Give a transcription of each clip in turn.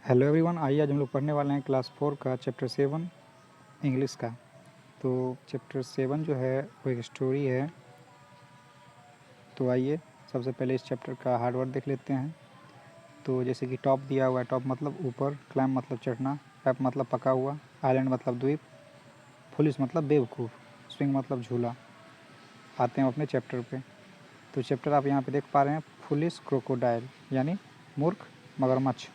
Hello everyone, आइए आज हम लोग पढ़ने वाले हैं क्लास 4 का चैप्टर 7 इंग्लिश का। तो चैप्टर 7 जो है वो एक स्टोरी है। तो आइए सबसे पहले इस चैप्टर का हार्ड वर्ड देख लेते हैं। तो जैसे कि टॉप दिया हुआ है, टॉप मतलब ऊपर, क्लाइम मतलब चढ़ना, पैप मतलब पका हुआ, आइलैंड मतलब द्वीप, फुलिश मतलब बेवकूफ़, स्विंग मतलब झूला। आते हैं अपने चैप्टर पे। तो चैप्टर आप यहाँ पे देख पा रहे हैं, फुलिश क्रोकोडाइल यानी मूर्ख मगरमच्छ।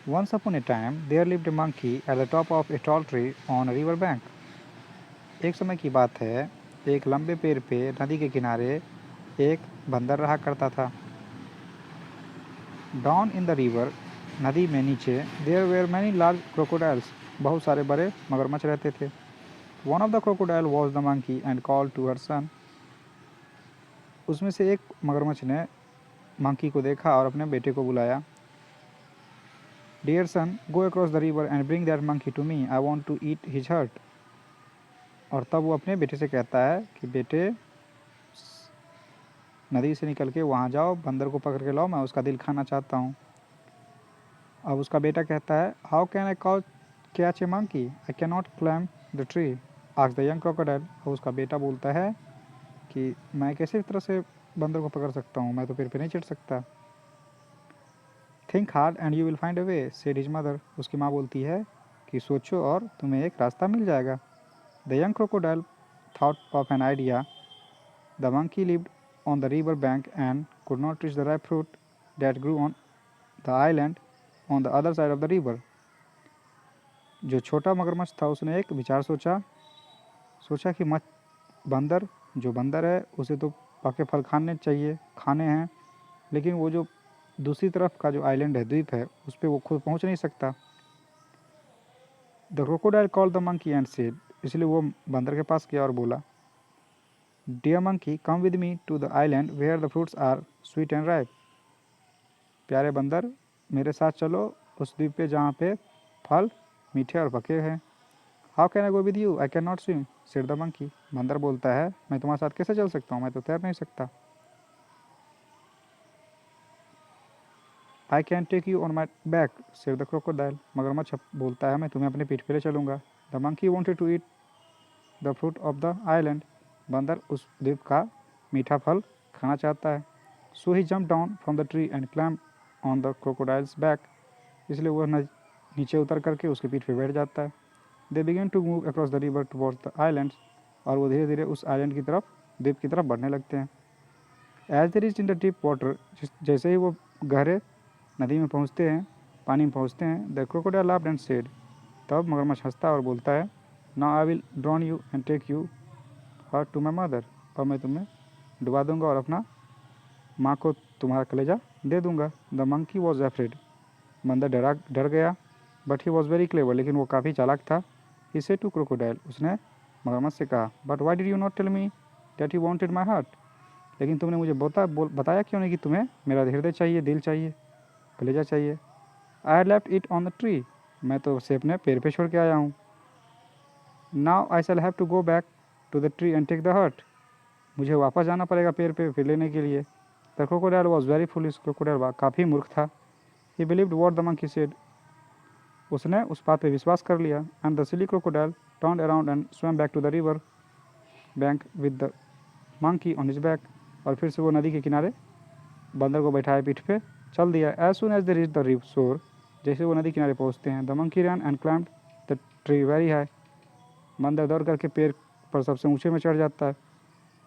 Once upon a time, there lived a monkey at the top of a tall tree on a river bank. एक समय की बात है, एक लंबे पेड़ पे नदी के किनारे एक बंदर रहा करता था। Down in the river, नदी में नीचे, there were many large crocodiles. बहुत सारे बड़े मगरमच्छ रहते थे। One of the crocodile was the monkey and called to her son. उसमें से एक मगरमच्छ ने मंकी को देखा और अपने बेटे को बुलाया। Dear son, go across the river and bring that monkey to me. I want to eat his heart. और तब वो अपने बेटे से कहता है कि बेटे, नदी से निकल के वहाँ जाओ, बंदर को पकड़ के लाओ, मैं उसका दिल खाना चाहता हूँ। अब उसका बेटा कहता है, how can I catch a monkey, I can not climb the tree, asked the young crocodile. अब उसका बेटा बोलता है कि मैं कैसे तरह से बंदर को पकड़ सकता हूँ, मैं तो पेड़ पे नहीं चढ़ सकता। Think hard and you will find a way, said his mother. उसकी माँ बोलती है कि सोचो और तुम्हें एक रास्ता मिल जाएगा। The young crocodile thought of an idea. The monkey lived on the river bank and could not reach the ripe fruit that grew on the island on the other side of the river. जो छोटा मगरमच्छ था उसने एक विचार सोचा कि बंदर जो बंदर है उसे तो पके फल खाने हैं, लेकिन वो जो दूसरी तरफ का जो आइलैंड है, द्वीप है, उस पर वो खुद पहुंच नहीं सकता। The crocodile called the monkey and said, इसलिए वो बंदर के पास गया और बोला, dear monkey come with me to the island where the fruits are sweet and ripe. प्यारे बंदर, मेरे साथ चलो उस द्वीप पे जहाँ पे फल मीठे और पके हैं। How can I go with you, I can not swim, said the monkey. बंदर बोलता है, मैं तुम्हारे साथ कैसे चल सकता हूँ, मैं तो तैर नहीं सकता। I can take you on my back, said the crocodile. मगरमच्छ बोलता है, मैं तुम्हें अपने पीठ पे ले चलूँगा। The monkey wanted to eat the fruit of the island. बंदर उस द्वीप का मीठा फल खाना चाहता है। So he jump down from the tree and climb on the crocodile's back, इसलिए वह नीचे उतर करके उसके पीठ पे बैठ जाता है। They began to move across the river towards the islands, और वो धीरे धीरे उस आइलैंड की तरफ, द्वीप की तरफ बढ़ने लगते हैं। As they reach in the deep water, जैसे ही वो गहरे नदी में पहुँचते हैं, पानी में पहुँचते हैं, the crocodile laughed and said, तब मगरमच्छ हंसता और बोलता है, now I will drown you and take you her to my mother, और मैं तुम्हें डुबा दूंगा और अपना माँ को तुम्हारा कलेजा दे दूंगा। द मंकी वॉज एफ्रेड, बंदर डर गया, but he was very clever, लेकिन वो काफ़ी चालाक था। ही सेड टू क्रोकोडाइल, उसने मगरमच्छ से कहा, but why did you not tell me that you wanted my heart, लेकिन तुमने मुझे बताया क्यों नहीं कि तुम्हें मेरा हृदय चाहिए, दिल चाहिए, कलेजा चाहिए। I had left it on the tree, मैं तो उसे अपने पेड़ पे छोड़ के आया हूँ। Now I shall have to go back to the tree and take the heart, मुझे वापस जाना पड़ेगा पेड़ पे फिर लेने के लिए। The crocodile was very foolish, crocodile काफ़ी मूर्ख था। He believed what the monkey said, उसने उस बात पे विश्वास कर लिया। And the silly crocodile turned around and swim back to the river bank with the monkey on his back, और फिर से वो नदी के किनारे बंदर को बैठाए पीठ पे चल दिया। As soon as they reach the river shore, जैसे वो नदी किनारे पहुँचते हैं, the monkey run and climbed the tree very high, बंदर दौड़ करके पेड़ पर सबसे ऊँचे में चढ़ जाता है।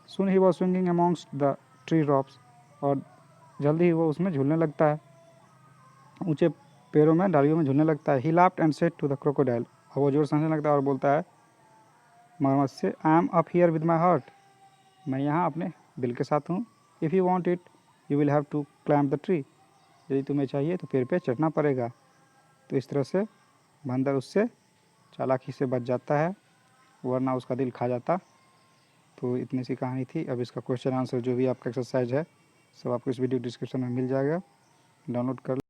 Soon he was swinging amongst the tree drops, और जल्दी ही वो उसमें झूलने लगता है, ऊंचे पेड़ों में, डालियों में झूलने लगता है। He laughed and said to the crocodile, और वो जोर से हंसने लगता है और बोलता है मगरमच्छ से, I am up here with my heart, मैं यहाँ अपने दिल के साथ हूँ। If you want it you will have to climb the tree, यदि तुम्हें चाहिए तो पेड़ पे चढ़ना पड़ेगा। तो इस तरह से बंदर उससे चालाकी से बच जाता है, वरना उसका दिल खा जाता। तो इतनी सी कहानी थी। अब इसका क्वेश्चन आंसर जो भी आपका एक्सरसाइज है सब आपको इस वीडियो डिस्क्रिप्शन में मिल जाएगा, डाउनलोड कर